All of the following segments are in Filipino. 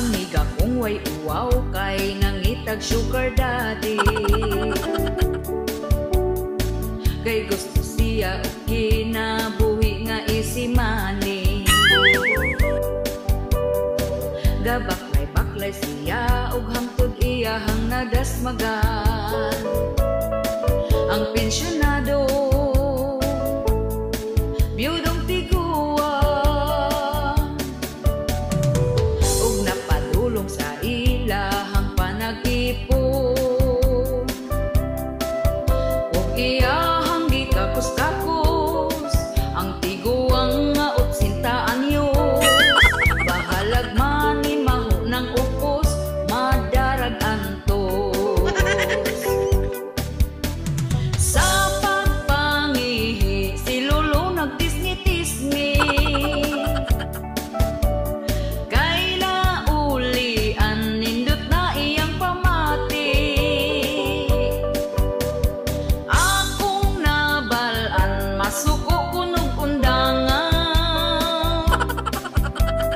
Amiga kong way uwaw kay nangitag sugar daddy. Kay gusto siya og kinabuhi nga easy money. Gabaklay-baklay siya og hangtod iyahang nadasmagan. Ang pensyonado biyudong tiguan ug napadulong sa ilahang panag-ipon. Ug iyahang gikakos-kakos ang tiguang nga 80 anyo. Bahalag man ni maho ng upos madarag antos. Sa pagpangihi si Lolo nagtisni-tisni. Kaila ulian nindot na iyang pamati. Akong nabalaan masuko kunog undangan.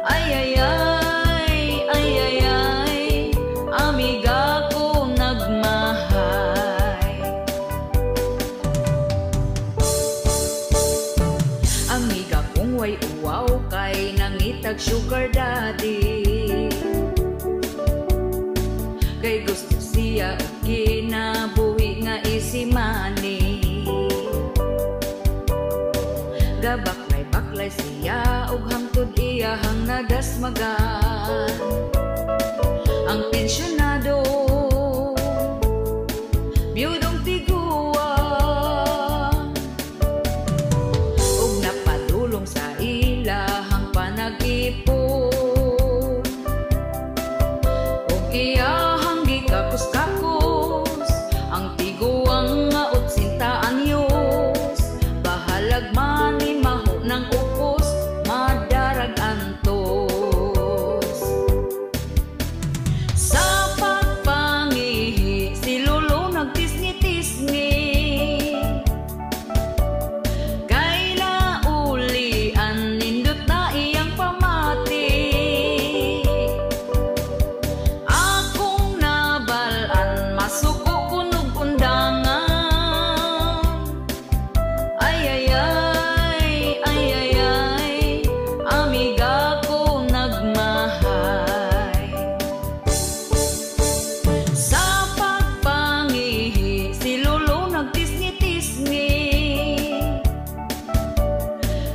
Ay ay ay, ay ay ay, amiga ko nagmahay. Amiga kong way uwaw kay nangitag sugar daddy. Kay gusto siya og kinabuhi nga easy money. Gabaklay-baklay siya og hangtod iyahang nadasmagan. Ang pensyonado biyudong tiguan ug napadulong sa ilahang panag-ipon. Ug iyahang gikakos-kakos ang tiguang nga 80 anyos. Bahalag man ni maho ng upos madarag antos. Sa pagpangihi si Lolo nagtisni-tisni. Kaila ulian nindot na iyang pamati. Akong nabalaan masuko kunog undangan. Ay ay ay, ay ay ay, amiga ko nagmahay. Sa pagpangihi si Lolo nagtisni-tisni.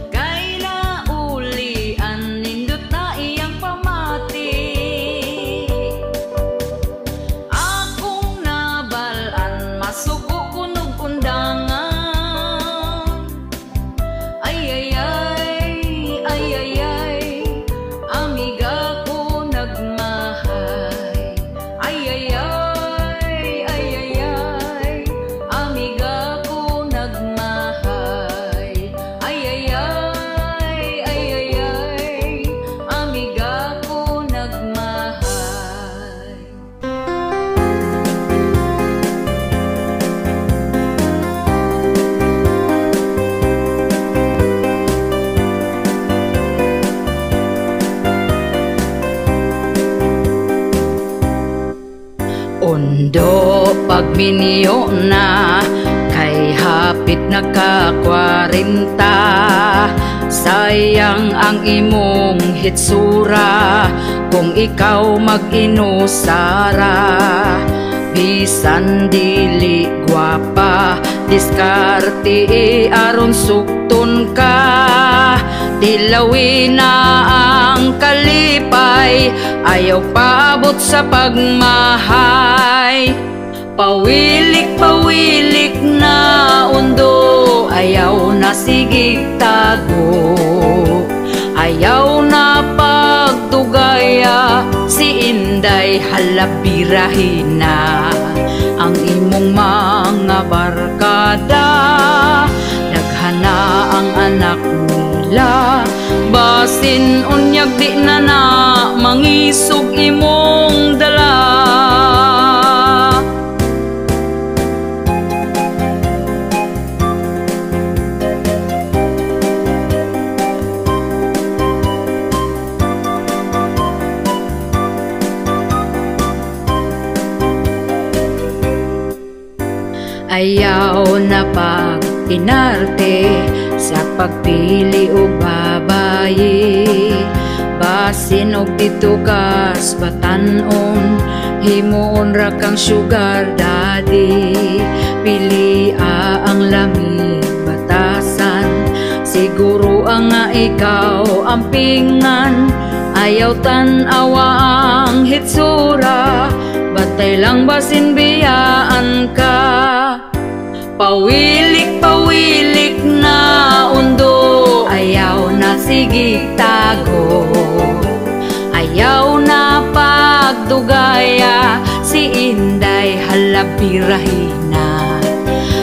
Kaila ulian nindot na iyang pamati. Akong nabalaan masuko kunog undangan. Ay ay ay, ay ay ay, amiga ko nagmahay. Ay ay ay, ay ay ay, amiga ko nagmahay. Ay ay ay, ay ay ay, amiga ko nagmahay. Ondo pagminyo na kay hapit na ka 40. Sayang ang imong hitsura kung ikaw mag-inusara. Bisan dili gwapa diskarte aron sukton ka. Dilawin na ang kalipay, ayaw paabot sa pagmahay. Pawilik-pawilik na undo, ayaw na sigig tago. Ayaw na pagtugaya, si Inday halabirahin na. Ang imong mga barkada, daghana ang anak nila. Basin unyag di na na, mangisog imong dala. Ayaw na pag-inarte sa pagpili o babayi. Basin og dito kas batanon, himuon ra kang sugar daddy. Pilia ang lamig batasan, siguro ang nga ikaw ang pingan. Ayaw tan-awa ang hitsura, batay lang basin biyaan ka. Pawilik-pawilik na undo, ayaw na sigig tago. Ayaw na pagdugaya, si Inday halabirahina.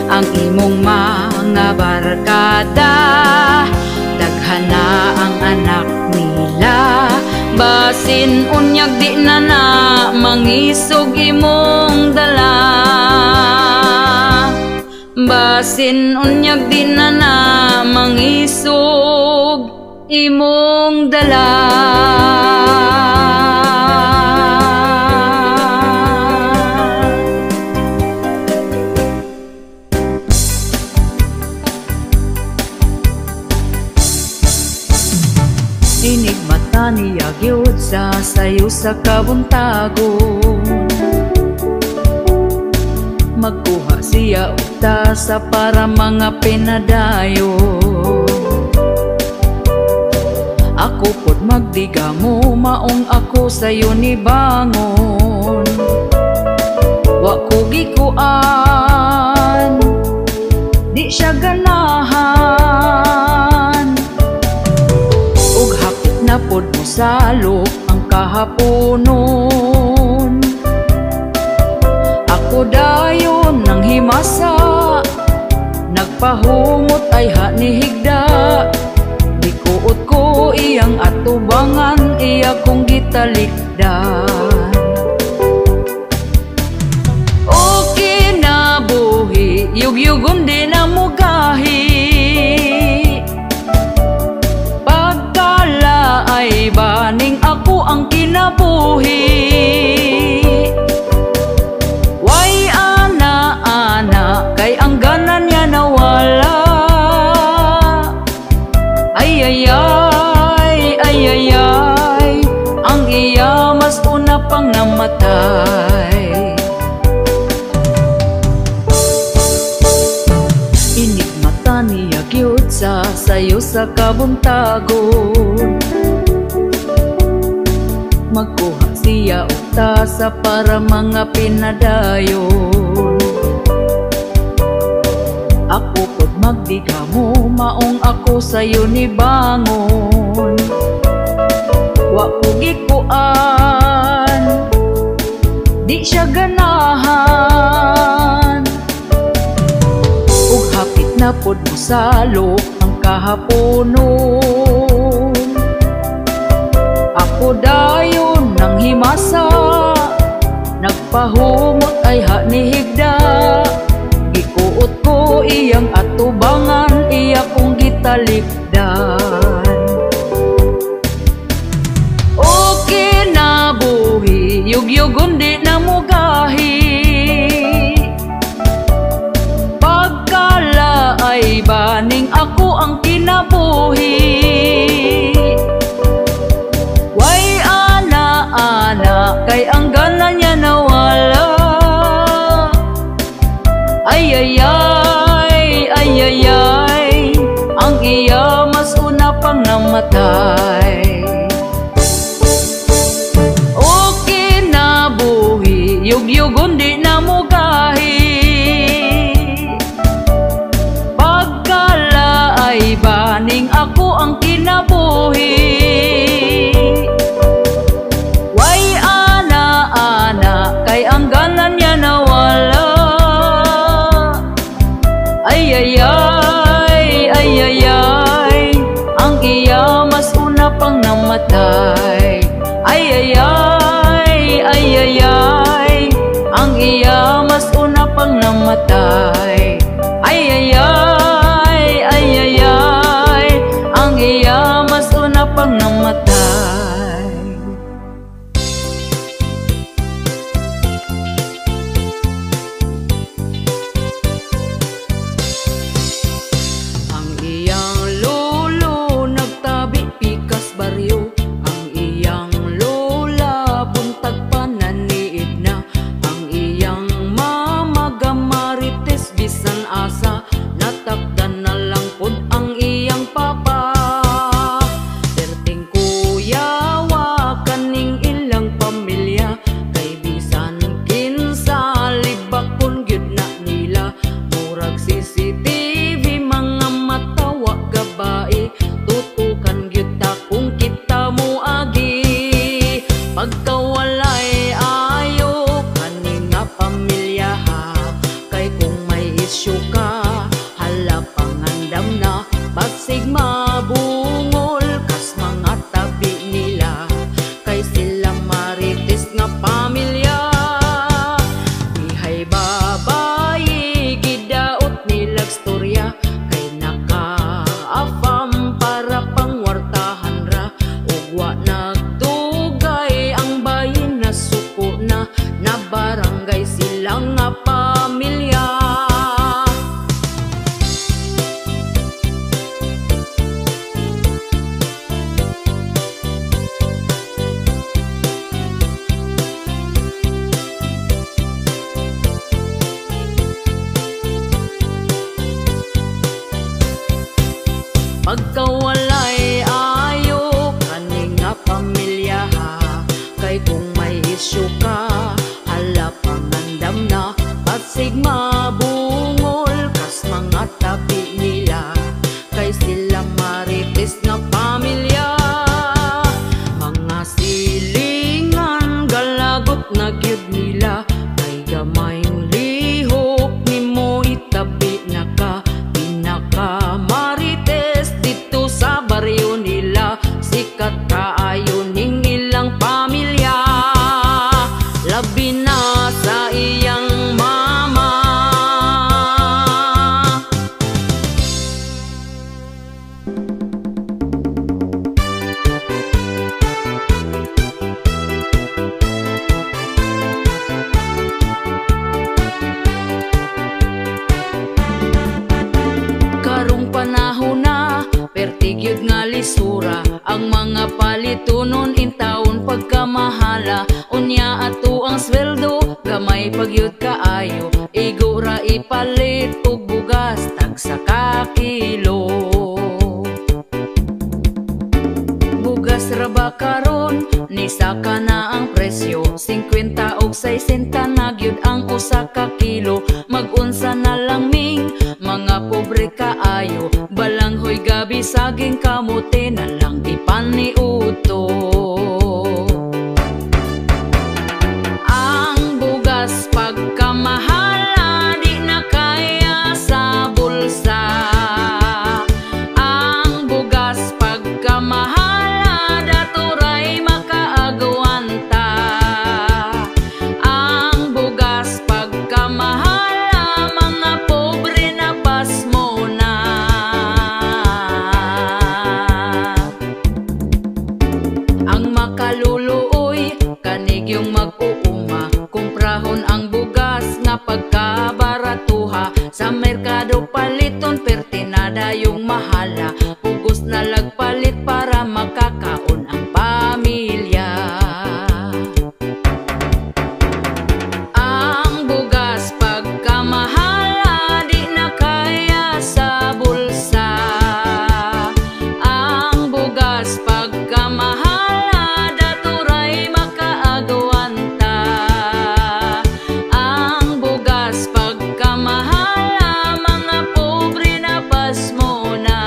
Ang imong mga barkada, daghana ang anak nila. Basin unyag di na na mangisog imong dala. Basin unyag di na na mangisog imong dala. Inig mata niya gyud sa sayo sa kabuntagon. Magkuha siya utasa para mga pinadayo. Ako pod magdiga mo, maong ako sayo ni bangon. Wa ko gikuan, di siya ganahan. Ug hapit na pod mo salok ang kahaponon. Ako dayon nang himasa, nagpahumot ay hanihigda. Dikuot ko iyang atubangan, iya kong gitalikdan. O kinabuhi, yugyugom di na mugahi. Pagkala ay baning ako ang kinabuhi. Kay ang ganan niya nawala. Ay ay ay, ay ay ay, ang iya mas una pang namatay. Inig mata niya gyud sa sayo sa kabuntagon. Magkuha siya utasa para mga pinadayon. Ako pod magdiga mo, maong ako sayo ni bangon. Wa ko gikuan, di siya ganahan. Ug hapit na pod mo salok ang kahaponon. Ako dayon nang himasa, nagpahumot ay hanihigda. Gikuot ko iyang atubangan, iya kong gitalikdan. O kinabuhi, yugyugon di na mugahi. Pagkala ay baning ako ang kinabuhi. Way ana-ana, kay ang gana niya nawala. Ay ay ay, ay ay ay, ang iya mas una pang namatay. O kinabuhi, yugyugon di na mugahi. Pagkala ay baning ako ang kinabuhi. Way ana-ana, kay ang ganan niya nawala. Ay ay ay, ay ay ay, ang iya mas una pang namatay. Ay ay ay, ay ay ay, ang iya mas una pang namatay. Ay ay ay, ay ay ay, ang iya mas una pang namatay. Pagkawalay ayo kani nga pamilya ha, kay kung may isyu ka hala pangandam na, basig mabungol kas mga tabi nila, kay sila marites nga pamilya. Mga silingan galagot na gyud nila, kay gamayng lihok nimo itabi na ka, pinaka marites dito sa baryo nila, sikat kaayo ning ilang pamilya, labi na sa iyang mama. Karong panahon na pertigyod nga lisura, ang mga palitunon in taon pagkamahala, unya ato ang sweldo gamay pagyud kaayo, igura ipalit og bugas tagsa ka kilo. Bugas ra ba karon ni saka na ang presyo, 50 og 60 na gyud ang usa ka kilo. Mag-unsa na lang ming mga pobre kaayo, balanghoy gabi saging kamote na lang ipaniuto. Ang bugas pagkamahala di na kaya sa bulsa, ang bugas pagkamahala daturay makaagwanta, ang bugas pagkamahala mga pobre na pasmo na. Ang makaluluoy kanig yung mag-uuma, kumprahon ang bugas nga pagkabaratuha, sa merkado paliton pertinada yung mahala, pugos na lagpalit para makakaon ang pamilya. Ang bugas pagkamahala di na kaya sa bulsa, ang bugas pagkamahala daturay makaagwanta, ang bugas pagkamahala mga pobre na pasmo na.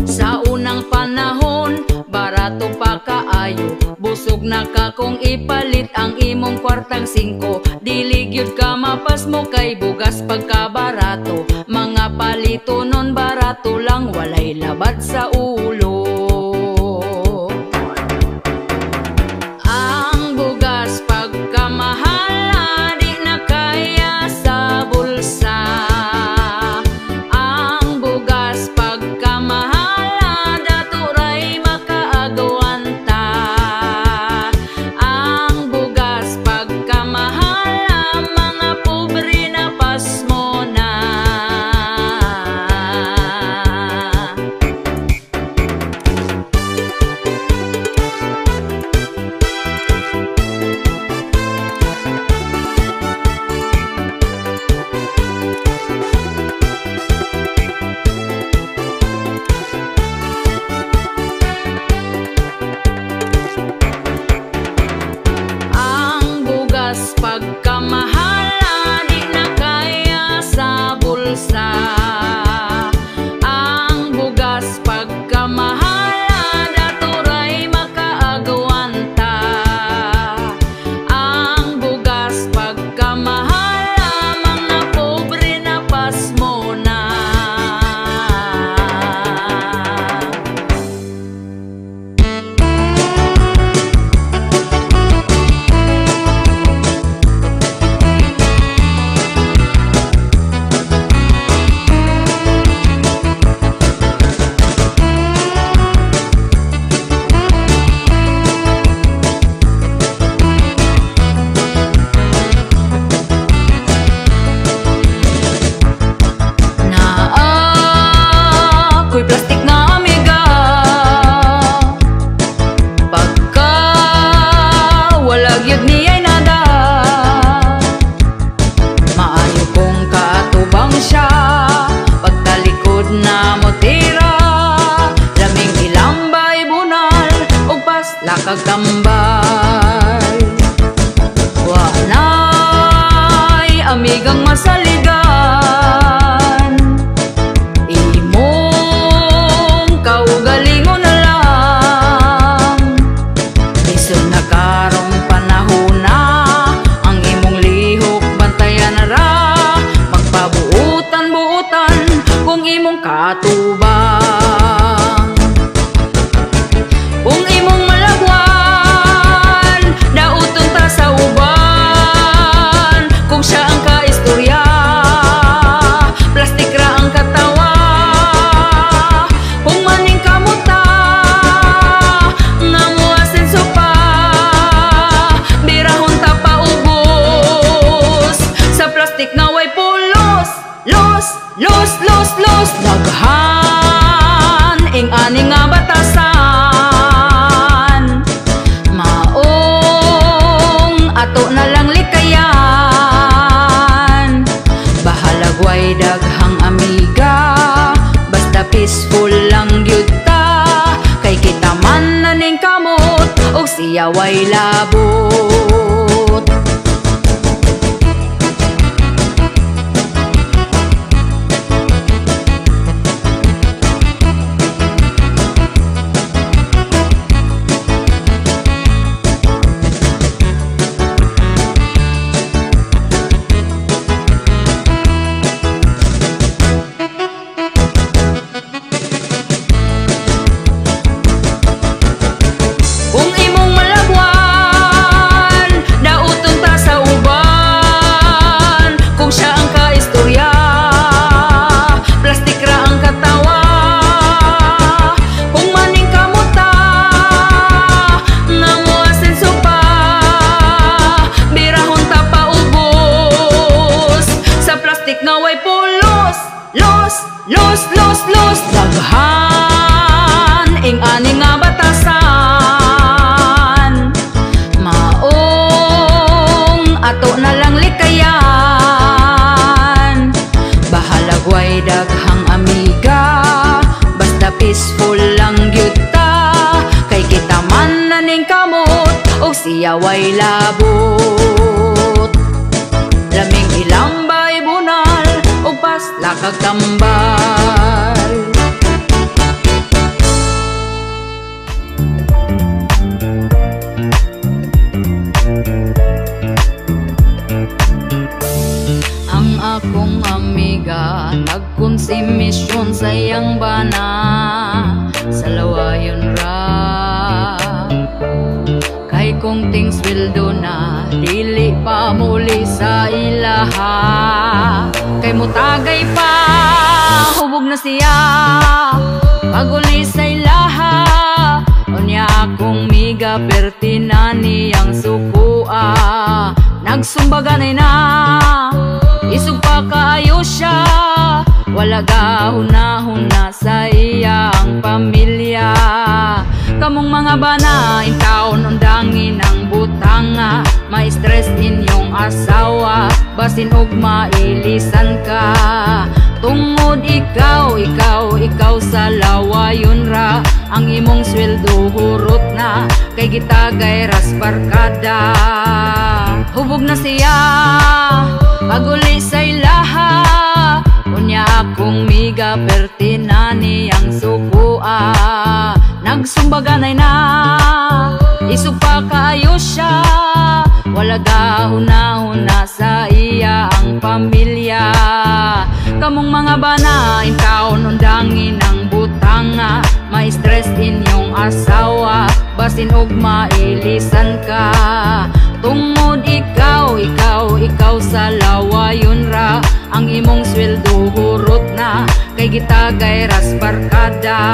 Sa unang panahon barato pa kaayo, busog na ka kung ipalit ang imong kwartang 5, dili gyud ka mapasmo kay bugas pagkabarato, mga palito nun barato lang walay labad sa ulo. Ang bugas pagkamahala di na kaya sa bulsa, ang bugas pagkamahala daturay makaagwanta, ang bugas pagkamahala mga pobre na pasmo na. kagtambal. Wa na'y amigang masaligan, imong kaugalingon na lang. Lisod na karong panahon na, ang imong lihok bantayan na ra. Magpabuutan-buutan kung imong katubang. Kung imong malagwan, dauton ta sa uban. Kung siya ang kaistorya, plastik ra ang katawa. Kung maning kamuta, nga muasenso pa, birahon ta paubos. Sa plastik nga way pulos, los, los, los, los. Daghan ing ani nga batasan, maong ato na lang likayan. Bahalag way daghang amiga, basta peaceful lang gyud ta. Kay kita man na ning kamot, og siya way labot. Kung imong malagwan, dauton ta sa uban. Kung siya ang kaistorya, plastik ra ang katawa. Kung maning kamuta, nga muasenso pa, birahon ta paubos. Sa plastik nga way pulos, los, los, los, los. Daghan ing ani nga batasan, maong ato na lang likayan. Bahalag way daghang amiga, basta peaceful lang gyud ta. Kay kita man na ning kamot, og siya way labot. Laming ilambay bunal, og pasla kagtambal. Ang akong amiga nagkonsimisyon sa iyang bana, sa lawayon ra. Kay kung things will do na, dili pa muli sa ilaha. Kay mutagay pa, hubog na siya, paguli sa ilaha. Unya akong miga pertinani ang sukua, nagsumbaganay na, isog pa kaayo siya. Wala gahuna-huna sa iyang pamilya. Kamong mga bana, intaon undangin ang butanga. Ma-stress inyong asawa, basin og mailisan ka. Tungod ikaw, ikaw, ikaw sa lawayon ra. Ang imong sweldo hurot na, kay gitagay ras barkada. Hubog na siya, paguli sa ilaha. Unya akong miga pertinani ang sukua, nagsumbaganay na, isog pa kaayo siya. Wala gahuna-huna sa iya ang pamilya. Kamong mga bana, intaon undangin ang butanga. Ma-stress inyong asawa, basin og mailisan ka. Tungod ikaw, ikaw, ikaw sa lawayon ra. Ang imong sweldo hurot na, kay gitagay ras barkada.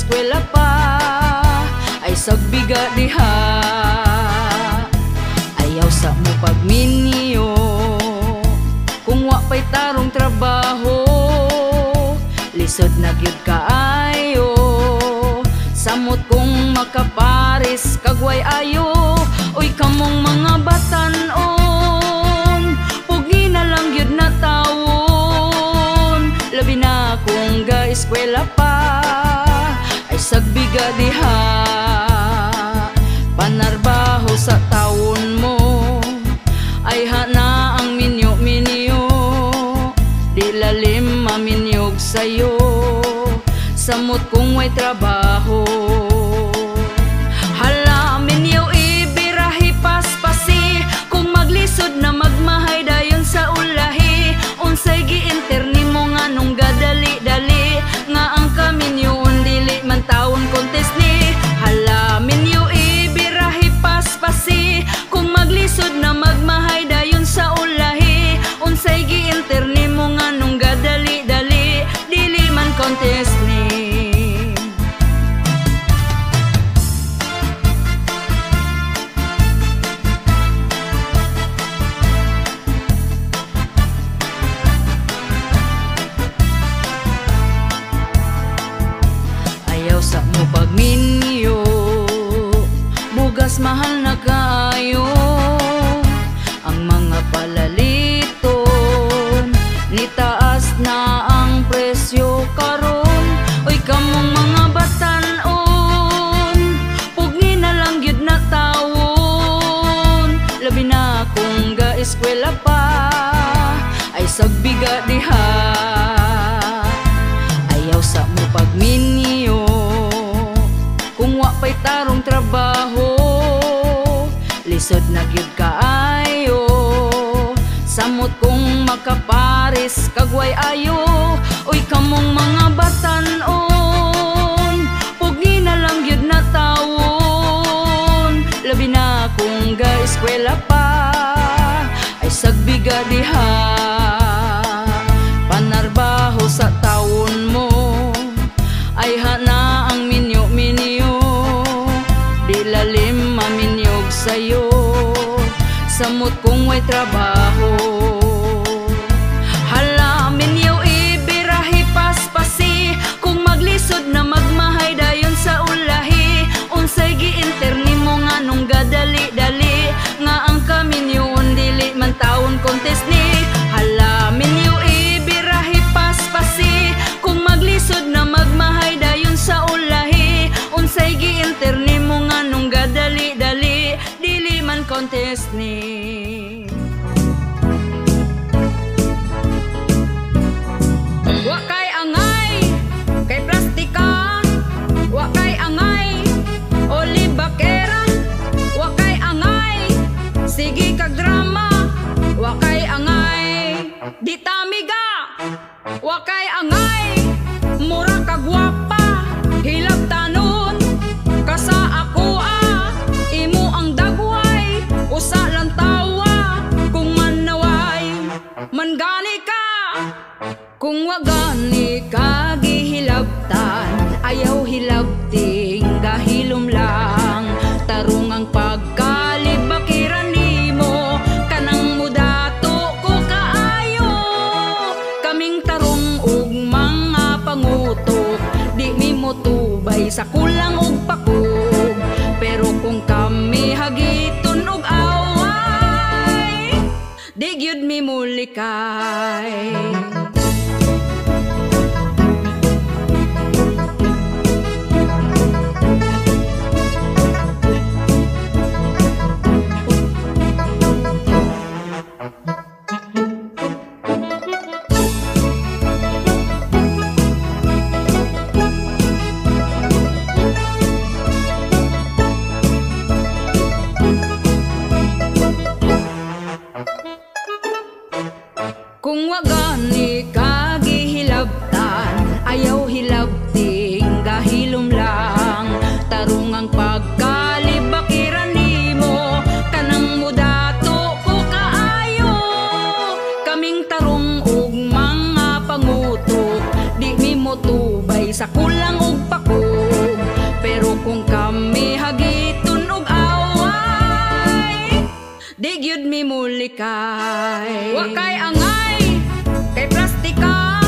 eskwela pa, ay sagbiga diha. Ayaw sa mo pagminyo, kung wa pa'y tarong trabaho, lisod na gyud kaayo. Samot kung makaparis kagway ayo, oy kamong mga batan-on, pugi na lang gyud na taon. Labi na kung ga-eskwela pa, ay sagbiga diha. Panarbaho sa taon mo, ay hana ang minyo-minyo, di lalim maminyog sa'yo. Samot kung may trabaho, hala minyo ibirahi paspasi, kung maglisod na magmahay dayon sa ulahi. Unsay giinterni mo nga nung gadali-dali, nga ang kaminyoon dili man taon kontes ni. Hala minyo ibirahi paspasi, kung maglisod na magmahay dayon sa ulahi. Unsay giinterni mo nga nung gadali-dali, dili man kontes ni. Sa mo pagminyo, bugas mahal na kaayo. Ang mga palaliton, nitaas na ang presyo karon. Oy kamong mga batan-on, pugni na lang gyud na taon. Labi na kung ga-eskwela pa, ay sagbiga diha. Ayaw sa mo pagminyo, kung wa pa'y tarong trabaho, lisod na gyud kaayo. Samot kung makaparis kagway ayo, oy kamong mga batan-on, pugi na lang gyud na taon. Labi na kung ga-eskwela pa, ay sagbiga diha. Panarbaho sa taon mo, ay hana ang minyo-minyo, di lalim maminyog sa'yo. Samot kung may trabaho, hala minyo ibirahi paspasi, kung maglisod na magmahay dayon sa ulahi. Unsay giinterni mo nga nung gadali-dali, nga ang kaminyoon dili man taon kontes ni. Hala minyo ibirahi paspasi, kung maglisod na magmahay dayon sa ulahi. Unsay giinterni mo nga nung gadali-dali, dili man kontes ni. Wa kay angay kay plastika, wa kay angay olibakera, wa kay angay sige kag drama, wa kay angay ditamiga, wa kay angay mura kag gwapa, hilab tanon kasa ako imo ang dagway, usa lang tawa kung manaway. Mangani ka kung wagani ka gihilabtan, ayaw hilabting gahilom lang. Tarong ang pagkalibakiran nimo, kanang mudato ko kaayo. Kaming tarong ug mga pangutok, di mi mo tubay sa kulang ug pakog. Pero kung kami hagiton og away, di gyud mi mulikay. Kung wagani ka gihilabtan, ayaw hilabting gahilom lang. Tarong ang pagkalibakiran nimo, kanang mudato ko kaayo. Kaming tarong ug mga pangutok, di mi mo tubay sa kulang ug pakog. gyud mi mulikay. Wa kay angay kay plastika,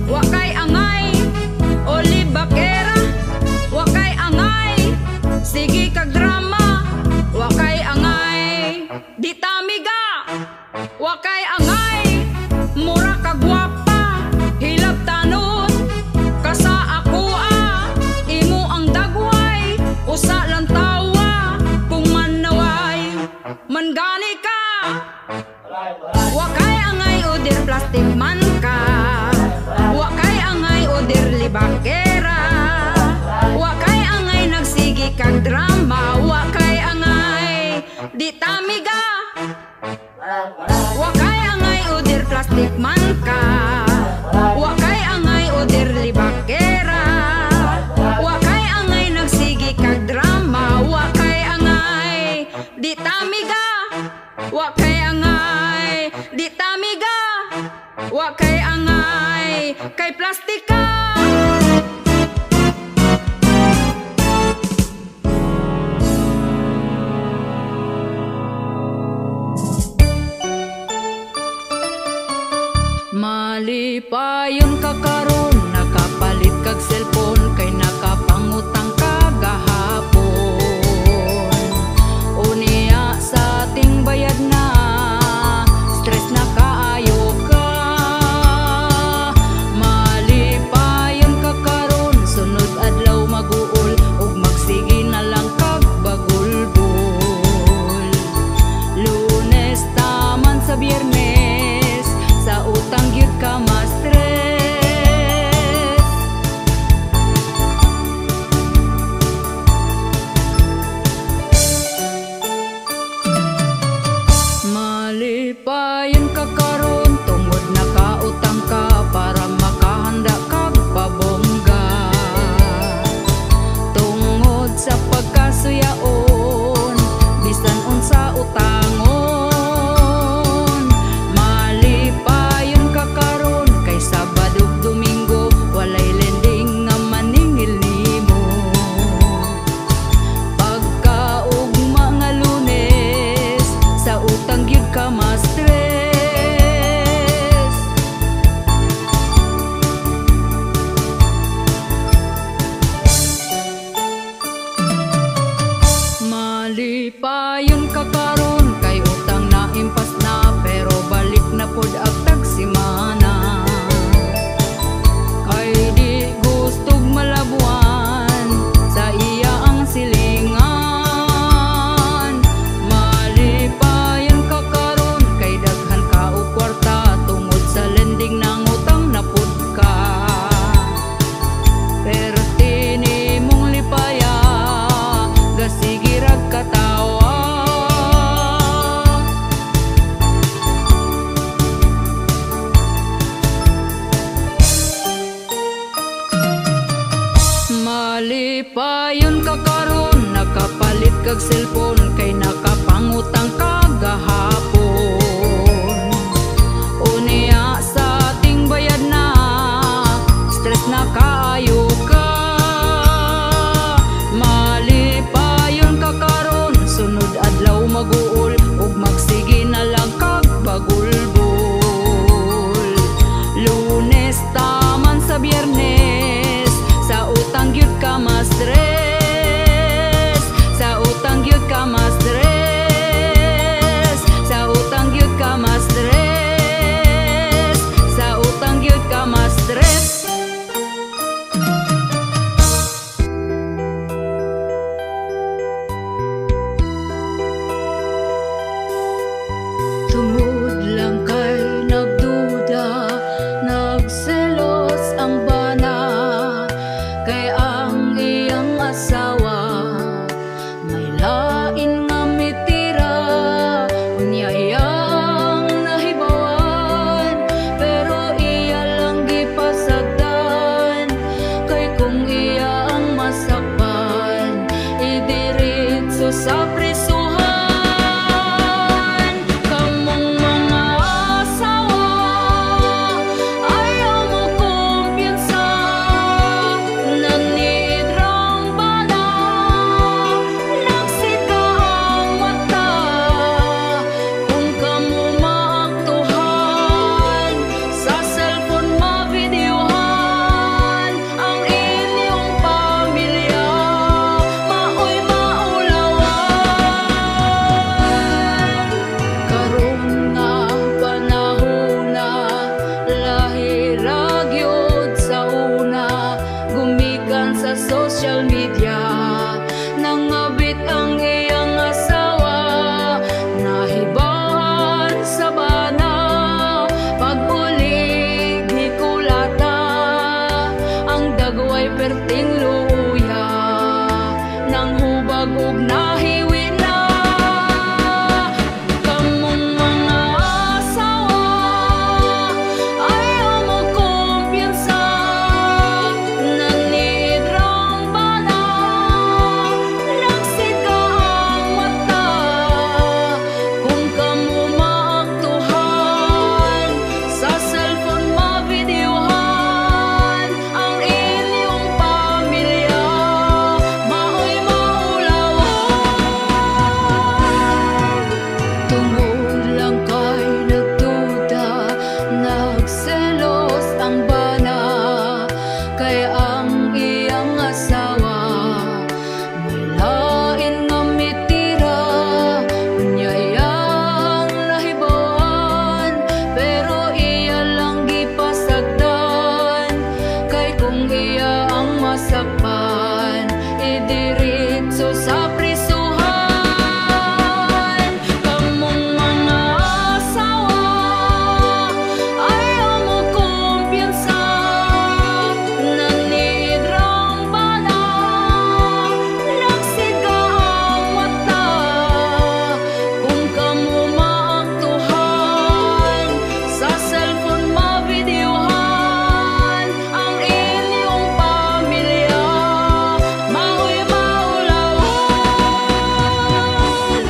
wa kay angay olibakera, wa kay angay sige kag drama, wa kay angay di tamiga, wa kay angay mura kag gwapa, hilab tanon kasa ako imo ang dagway, usa lang tawa kung manaway mangani ka. Wa kay angay oder plastic man ka, wa kay angay oder libakera, wa kay angay nagsigi kag drama, wa kay angay di tamiga, wa kay angay oder plastic man ka, wa kay angay oder libakera, wa kay angay nagsigi kag drama, wa kay angay di tamiga, wa kay angay di tamiga, wa kay angay kay plastika. Malipayon ka karon, nakapalit kag cellphone, kay nakapangutang ka gahapon. Unya sa ating bayad na, stress na kaayo ka. Malipayon ka karon, sunod adlaw maguol, ug magsige na lang kag bagulbol. Lunes taman sa Biyernes, sa utang gyud ka ma-stress. Malipayon ka karon, tungod nakautang ka para makahanda kag pabongga. Tungod sa pagkasuyaon, bisan unsa utangon. Malipayon ka karon, kay Sabado ug Domingo walay lending nga maningil nimo. Pagkaugma nga Lunes, sa utang gyud ka ma-stress. Malipayon ka karon, kay utang na impas na, pero balik na pod agtag simana. Kay di gustog malabuan sa iya ang silingan. Malipayon ka karon, kay daghan ka og kwarta, tungod sa lending nang utang na pod ka. Perti nimong lipaya, gasige rag katawa. Malipayon ka karon, nakapalit kag cellphone, kay nakapangutang ka gahapon. Unya sa ating bayad na, stress na kaayo ka. Malipayon ka karon, sunod adlaw maguol, ug magsige na lang kag bagulbol. Lunes taman sa Biyernes, sa utang gyud ka ma-stress, sa utang gyud ka ma-stress, sa way perting luya, nang hubag ug nahiwi na. Kamong mga asawa, ayaw mo kumpiyansa, nanidrang bana, nagsika ang mata. Kung kamo maaktuhan, sa cellphone mabideohan ang inyong pamilya, maoy maulawan. Tungod lang kay nagduda, nagselos ang bana, kay ang iyang asawa may lain nga mitira. Unya iyang nahibawan, pero iya lang gipasagdan, kay kung iya ang masakpan, idiritso sa prisuhan. Kamong mga asawa, ayaw mo kumpiyansa, nanidrang bana, nagsika ang mata. Kung kamo maaktuhan, sa cellphone mabideohan ang inyong pamilya, maoy maulawan.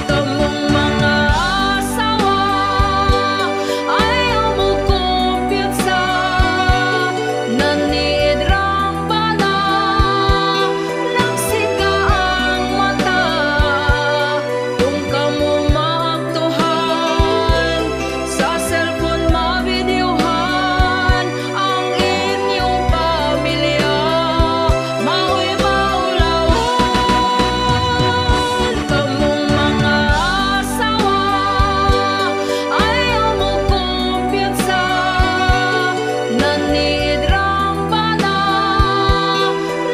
Kamong mga asawa, ayaw mo kumpiyansa, nanidrang bana, nagsika ang mata. Kung kamo maaktuhan, sa cellphone mabideohan ang inyong pamilya, maoy maulawan. Kamong mga asawa, ayaw mo kumpiyansa, nanidrang bana,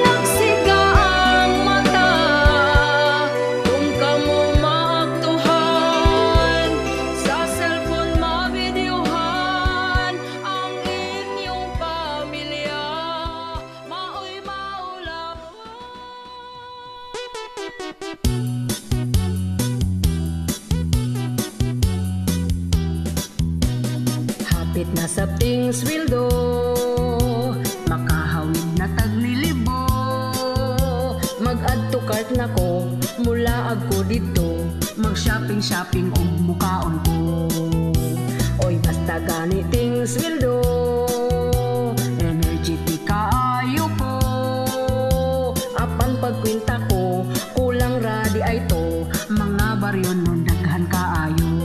nagsika ang mata. Kung kamo maaktuhan, sa cellphone mabideohan ang inyong pamilya, maoy maulawan. Hapit na sabting sweldo, makahawid na tag nilibo. Mag-add to cart na ko, mula agko dito, mag-shopping ug mukaon ko. Oy basta ganiting sweldo, energetic kaayo ko. Apan pagkwinta ko, kulang ra di ay to, mga baryo nun daghan kaayo.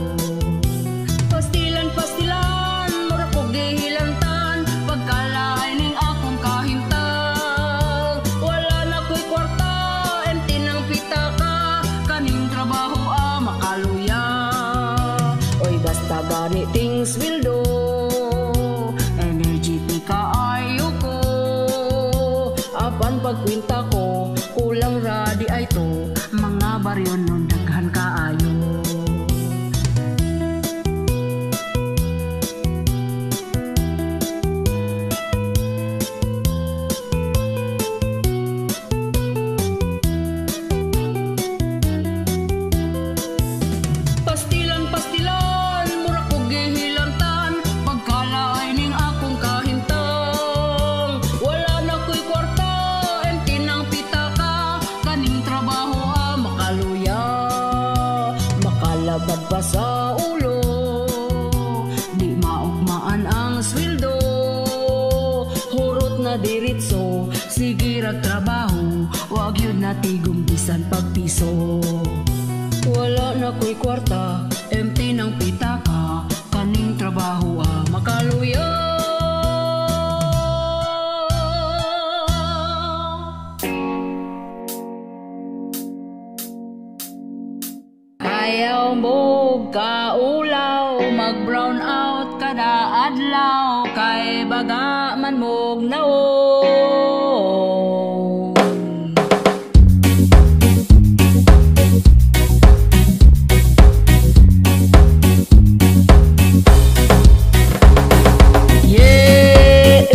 Pastilan, mura kog gihilantan, pagkalaay ning akong kahintang. Wala na ko'y kwarta, empty ng pitaka, kaning trabaho makaluya. Oy basta ganiting sweldo, energetic kaayo ko. Apan pagkwinta ko, kulang ra di ay to, mga baryo nun daghan kaayo. Pastilan, mura kog gihilantan, pagkalaay ning akong kahintang. Wala na ko'y kwarta, empty ng pitaka, kaning trabaho makaluya. Makalabad pa sa ulo, di maugmaan ang sweldo. Hurot na diritso, sige rag trabaho, wag yun na tigong bisan pagpiso. Wala na ko'y kwarta, empty ng pitaka, kaning trabaho makaluya. Ayaw mo kaulaw, mag-brown out kada adlaw, kay baga man mog naon. Yeah,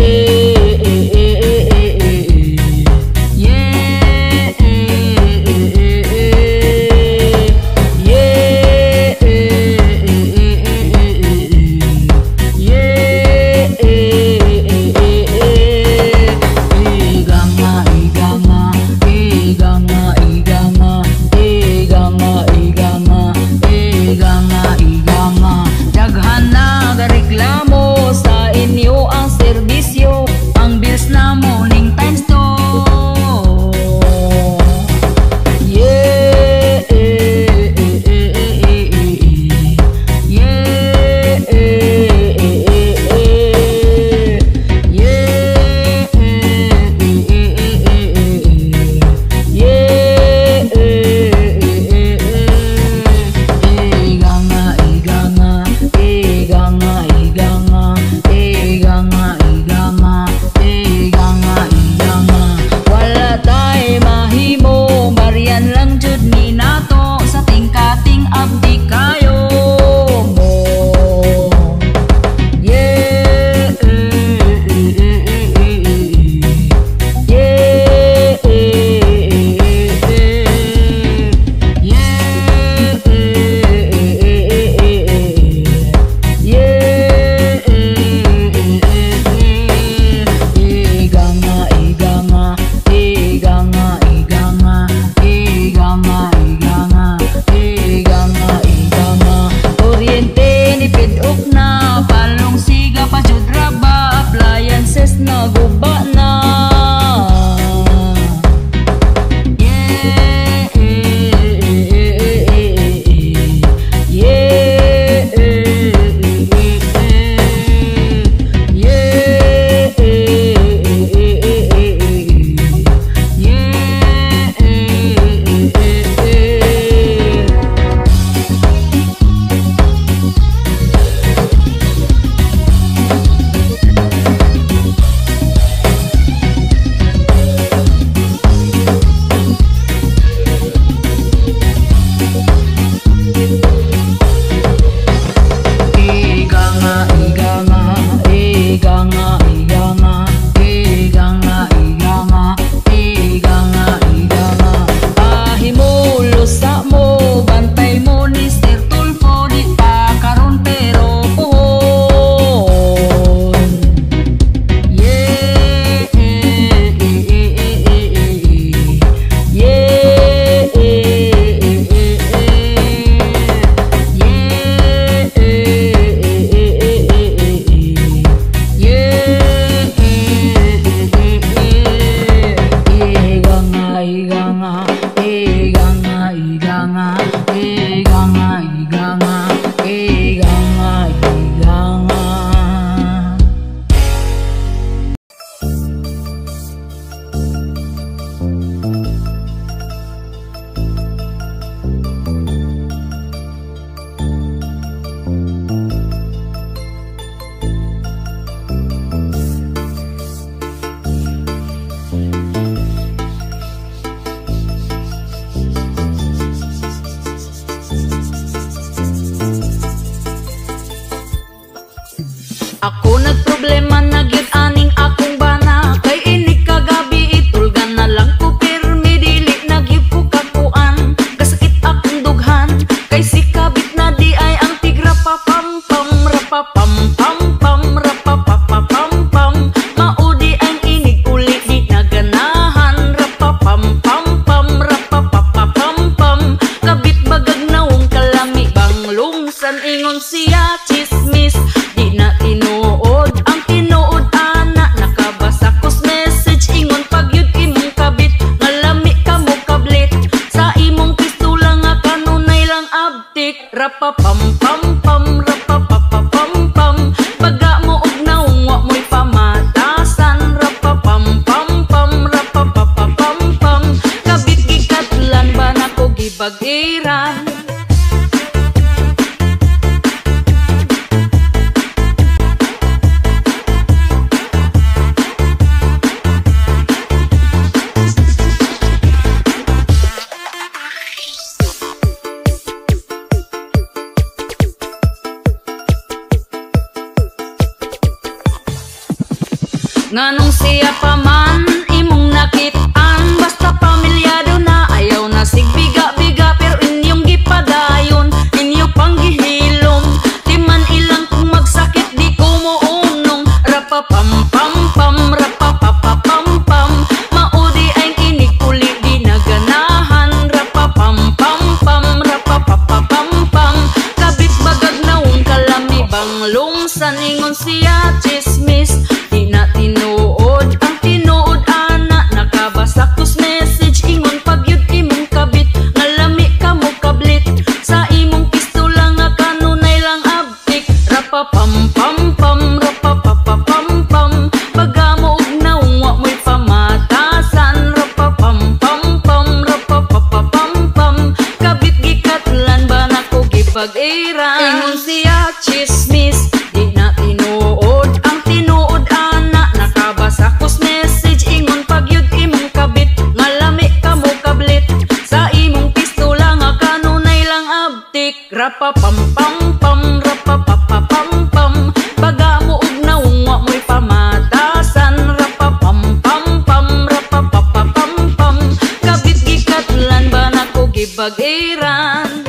Nganong siya pa man imong nakitaan, basta pamilyado na ayaw na sigbiga-biga, pero inyong gipadayon, inyo pang gihilom. Di man ilang kung magsakit di ko muunong. Rapapam-pam-pam, rapapapapam-pam, maudi ay kinig uli di naganahan. Rapapam-pam-pam, rapapapapam-pam, kabit bagag naon kalami banglong sa ningon siya chismis. Di na tinuod ang tinuod ana, nakabasa kus message ingon pagyud imong kabit, ngalami ka mo kablit sa imong pistola nga kanunay lang abtik. Rapapam-pam-pam, rapapapapam-pam, baga mo og naong wa mo'y pamatasan. Rapapam-pam-pam, rapapapapam-pam, kabit gikatlan ba nako gipag-iran. Ingon siya chismis, di na tinuod ang tinuod ana, nakabasa kus message ingon pagyud imong kabit, ngalami ka mo kablit sa imong pistola nga kanunay lang abtik. Rapapam-pam-pam, rapapapapam-pam, baga mo og naong wa mo'y pamatasan. Rapapam-pam-pam, rapapapapam-pam, kabit gikatlan ba nako gipag-iran.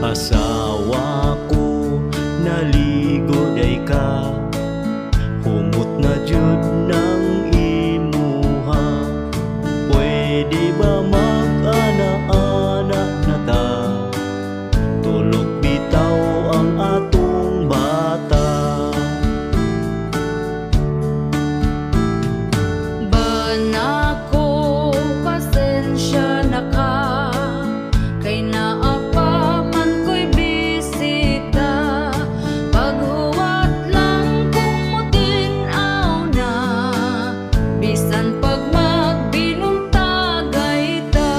Asawa ko naligo day ka, humot na jud ng imuha. Pwede ba mag-ana-ana na ta, tulog bitaw ang atong bata. Banako pasensya na ka, kay naapa man ko'y bisita. Paghuwat lang kung mutinaw na, bisan pag magbinuntagay ta.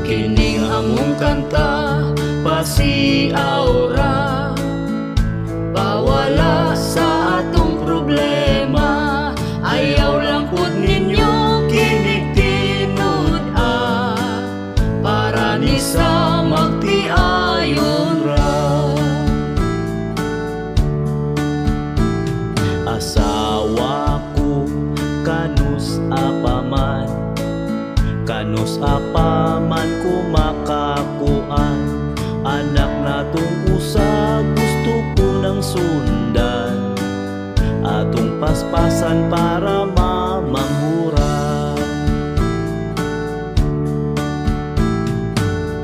Kining among kanta pasiaw ra, bawala sa atong problema. Ayaw lang pud ninyo kinig tinud para ni sa magtiayon ra. Asawa ko kanus apaman, kanus apaman kumakakuan. Anak natong usa gusto ko nang sundan, atong paspasan para mamanghura.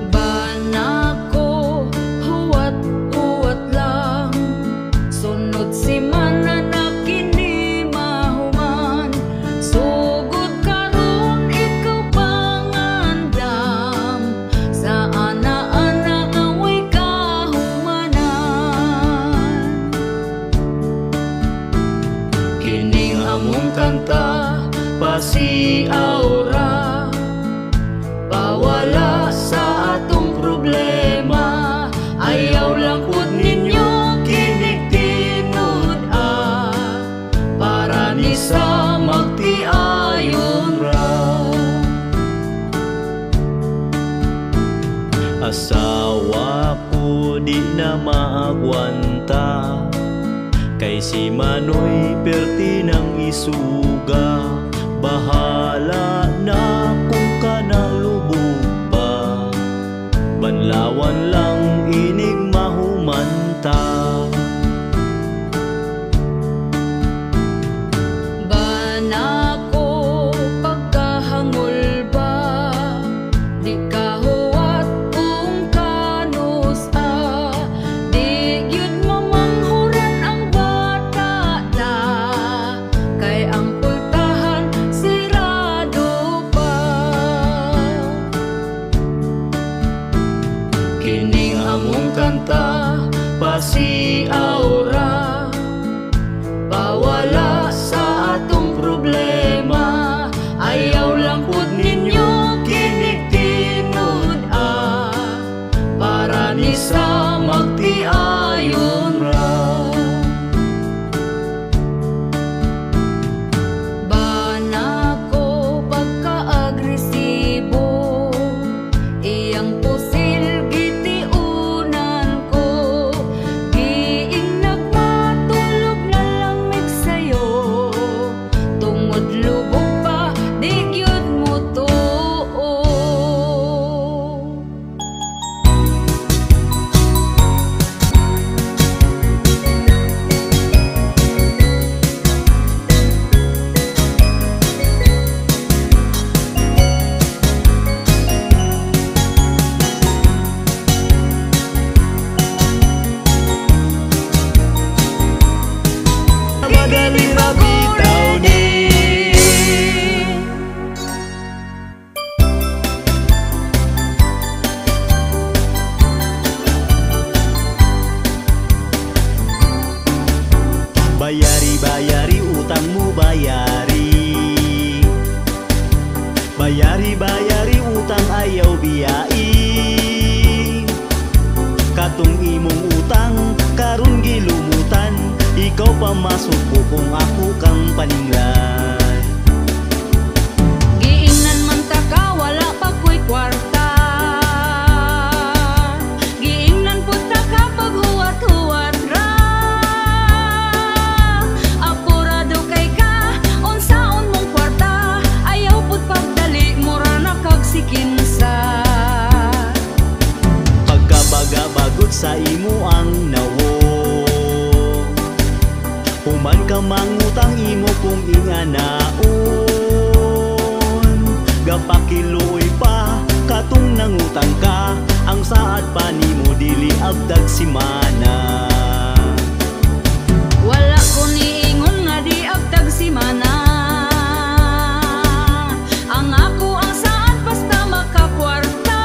Banako huwat-huwat lang, sunod si mana na kini mahuman. Sugod karon ikaw pangandam, sa ana-ana nga way kahumanan. Kining among kanta pasiaw ra, bawala sa atong problema. Ayaw lang pud ninyo kinig tinud para ni sa magtiayon ra. Asawa ko di na maagwanta, kay si Manoy perti ng isuga. Bahala na kung kanalubog pa, banlawan lang inig mahumanta. Banako pagkahangol ba, di kahuwat kung kanus di gyud mamanghuran ang bata ta, kay ang pultahan sirado pa. Kining among kanta pasiaw ra, bawala sa atong problema. Ayaw lang pud ninyo kinig tinud para ni sa magtiayon ra. Banako pagka-agres inganaon. Gapakiluoy pa katong nangutang ka, ang saad pa nimo dili abdag simana. Wala ko niingon nga di abdag simana. Ang ako ang saan basta makakwarta.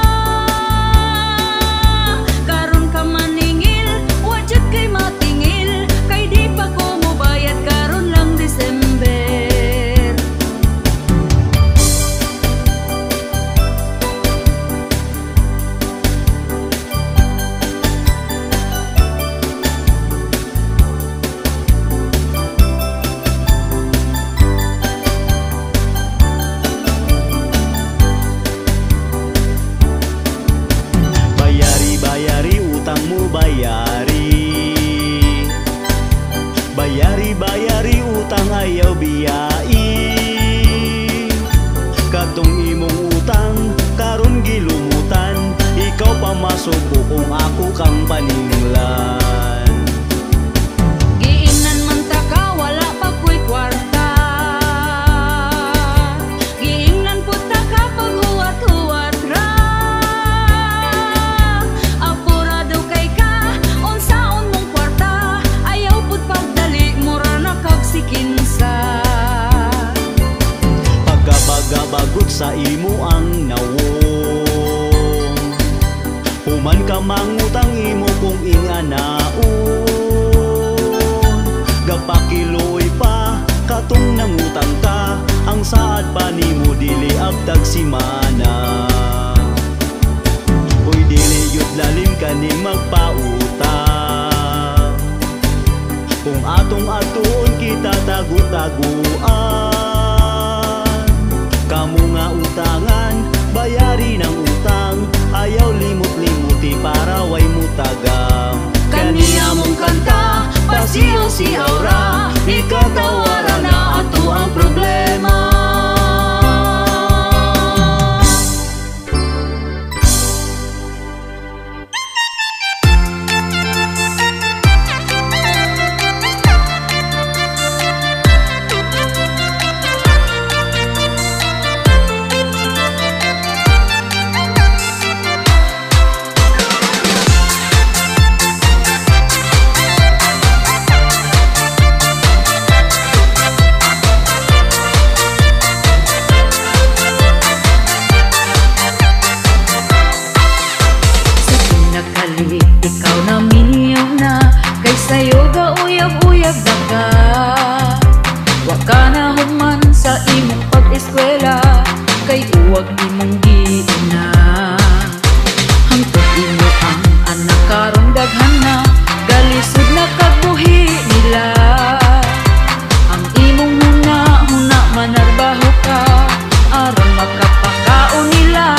Karon ka maningil, wajud kay matingil, kay di pa ko mobayad karon lang December. Bayari utang ayaw biyai. Katong imong utang karon gilumutan, ikaw pa masuko kung ako kang paninglan. Giingnan man ta ka wala pa ko'y kwarta. Giingnan pud ta ka pag huwat-huwat ra. Apurado kay ka unsaon mong kwarta, ayaw pud pagdali mura na kag sikinsa. Pagkabaga-bagot sa imo ang nawong, human ka mangutang imo kung inganaon. Gapakiloy pa katong nangutang ka, ang saad pa nimo dili abdag simana. Uy dili yud lalim kaning magpautang, kung atong atuon kita tagu-taguan. Kamu nga utangan, bayari ng utang, ayaw limot-limuti para way mutagam. Kaniya mong kanta, pasiyaw-siyaw ra, ikatawaran na ato ang problema. Ikaw na minyo na, kay sayo ga uyab-uyab na ka. Wa ka na human sa imong pag-eskwela, kay uwag imong giina. Hangtod imo ang anak karong daghan na, galisod na kagbuhi nila. Ang imong huna-huna manarbaho ka, aron makapakaon nila.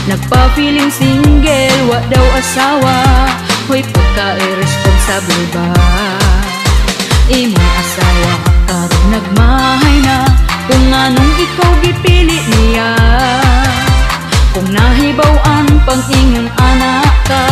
Nagpa-feeling single, wa daw asawa, hoy pagka-irresponsible ba? Imong asawa karon nagmahay na, kung anong ikaw gipili niya. Kung nahibaw-an pang ingon anak ka,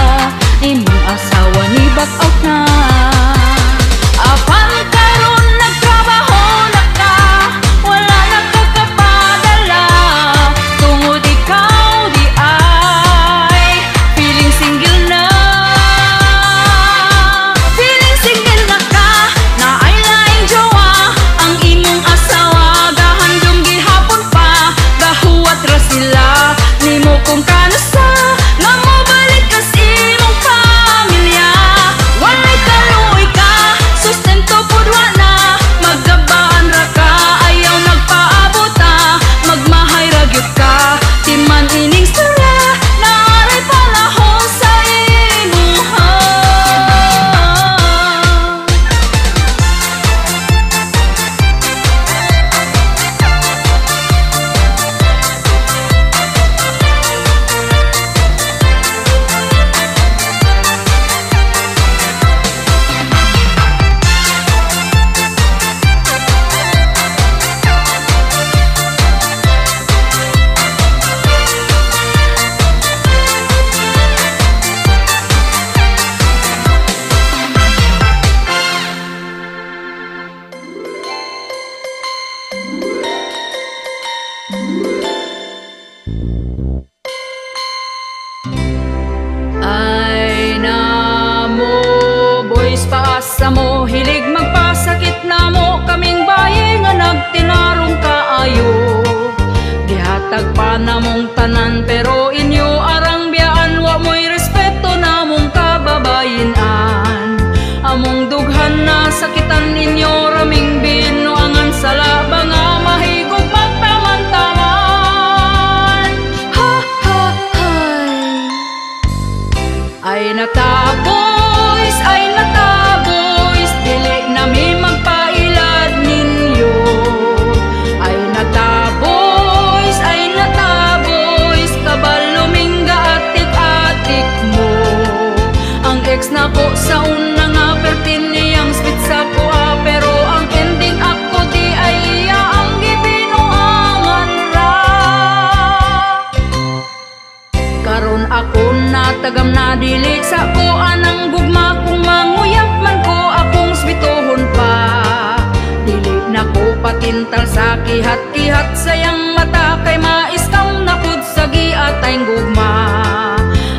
mental sa kihat-kihat sayang mata kay mais kang napud sa giat ay gugma.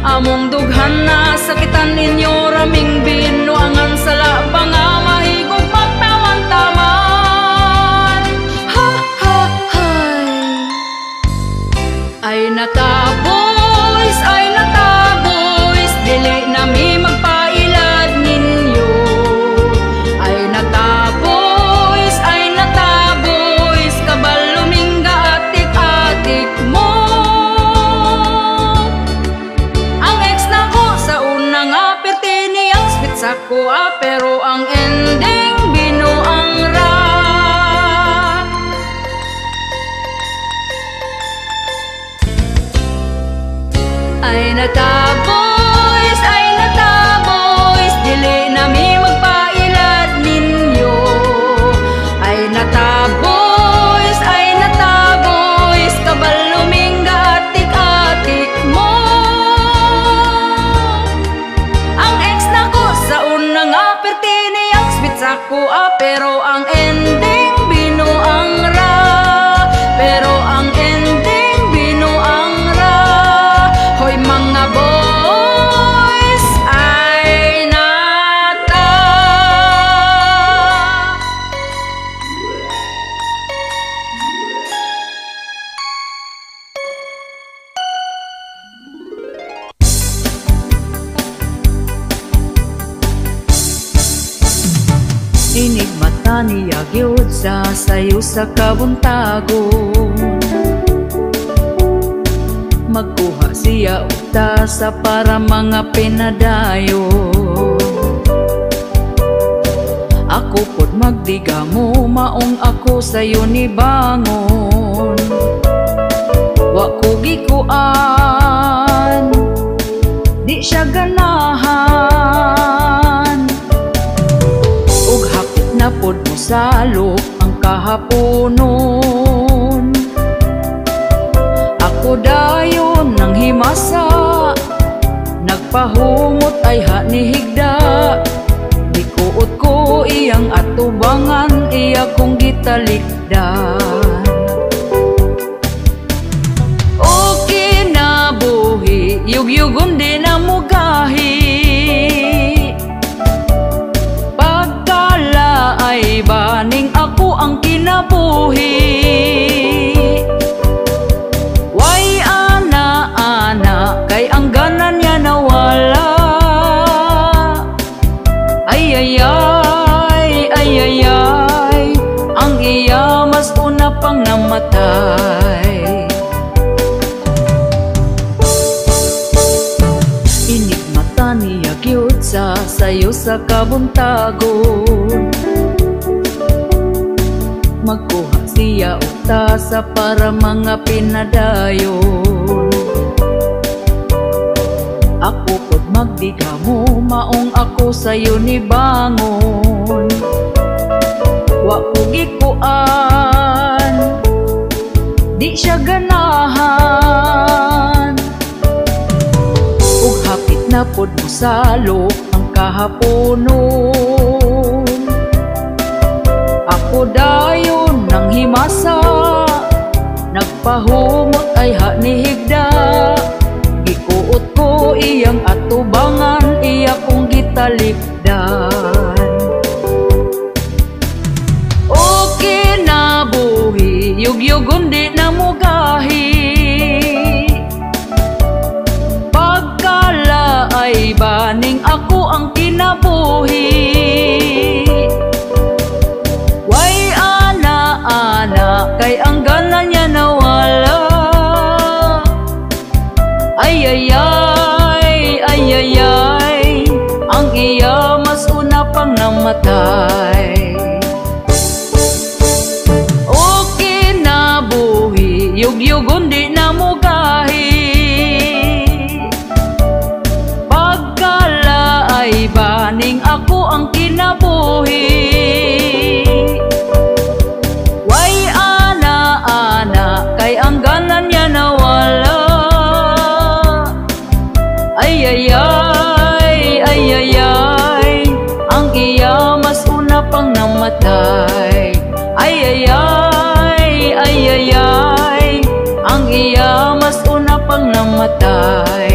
Among dughan na sakitan ninyo raming binuangan sa labang nga mahigog magtaman-taman. Ha ha hay. Ay nataboys, dili na mi magpailad ninyo. Ay nataboys, kabaluming atik-atik mo. Ang ex na ko sa unang apirti niyang spit sa ko pero ang ending binuang ra. Ay nataboys, dili na mi magpailad ninyo. Ay nataboys, kabaluming atik-atik mo. Ang ex na ko sa unang apirti niyang spit sa ko pero ang ending binuang ra. Pero ang ending binuang ra. Hoy mga boys, ay nata. Inig mata niya gyud sa sayo sa kabuntagon. Magkuha siya uta sa para mga pinadayo. Ako pod magdiga mo maong ako sayo ni bangon. Wa ko gikuan, di siya ganahan. Ug hapit na pod mo salok ang kahaponon. Ako dayon nang himasa, nagpahumot ay hanihigda. Dikuot ko iyang atubangan, iya kong gitalikdan. O kinabuhi, yugyugom di na mugahi. Pagkala ay baning ako ang kinabuhi. Kay ang ganan niya nawala. Ay ang iya mas una pang namatay. Inig mata niya gyud sa sayo sa kabuntagon. Magkuha siya uta sa para mga pinadayon. Ako pod magdiga mo maong ako sayo ni bangon. Wa ko gikuan, di siya ganahan. Ug hapit na pod mo salok ang kahaponon. Ako dayon nang himasa, nagpahumot ay hanihigda. Gikuot ko iyang atubangan, iya kong gitalikdan. O kinabuhi, yugyugon di na mugahi. Pagkala ay baning ako ang kinabuhi. Way ana kay ang gana niya nawala. Ay ang iya mas una pang namatay. O kinabuhi, yugyugon di na mugahi. Pagkala ay baning ako ang kinabuhi. Way ana kay ang ganan niya nawala. Ay ang iya mas una pang namatay. Ay namatay.